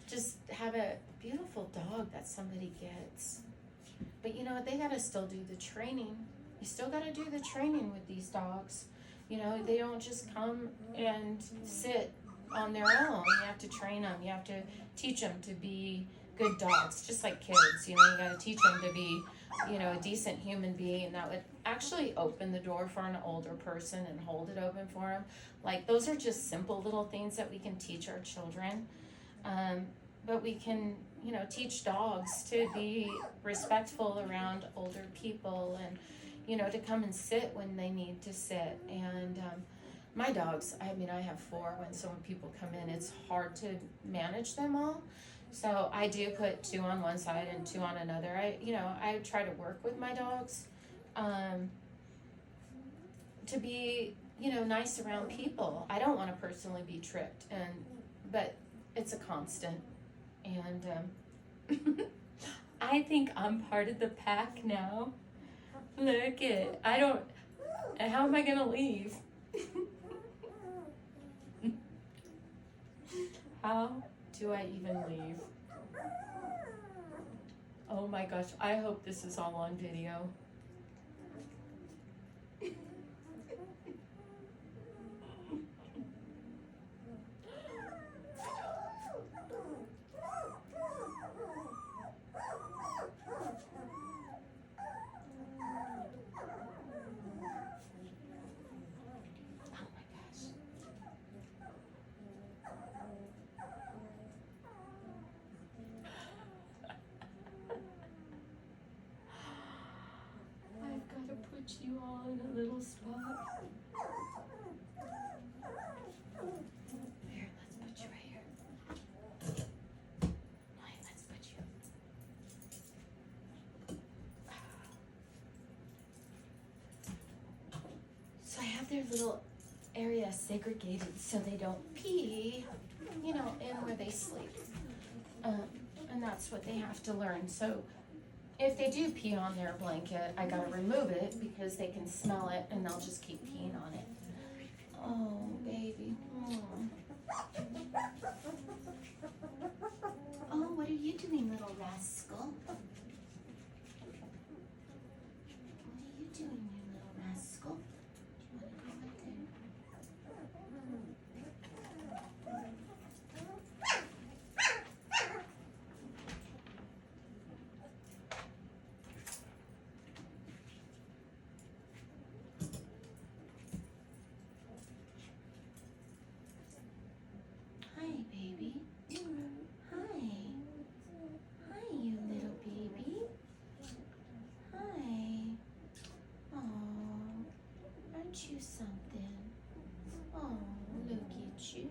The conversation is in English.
just have a beautiful dog that somebody gets. But you know, they gotta still do the training. You still gotta do the training with these dogs. You know, they don't just come and sit on their own. You have to train them. You have to teach them to be good dogs, just like kids. You know, you gotta teach them to be, you know, a decent human being that would actually open the door for an older person and hold it open for them. Like, those are just simple little things that we can teach our children. But we can, you know, teach dogs to be respectful around older people and, you know, to come and sit when they need to sit. And my dogs, I mean, I have 4. When some people come in, it's hard to manage them all. So I do put 2 on one side and 2 on another. I try to work with my dogs to be, you know, nice around people. I don't want to personally be tricked, but it's a constant. And I think I'm part of the pack now. Look it. How am I gonna leave? How do I even leave? Oh my gosh, I hope this is all on video. I've got to put you all in a little spot. Here, let's put you right here. Right, let's put you. So I have their little area segregated so they don't pee, you know, in where they sleep. And that's what they have to learn. So if they do pee on their blanket, I gotta remove it because they can smell it and they'll just keep peeing on it. Oh, baby. Oh, what are you doing, little rascal? What are you doing, you little rascal? Do you wanna go right there? Hi, baby. Hi. Hi, you little baby. Hi. Oh, aren't you something? Oh, look at you.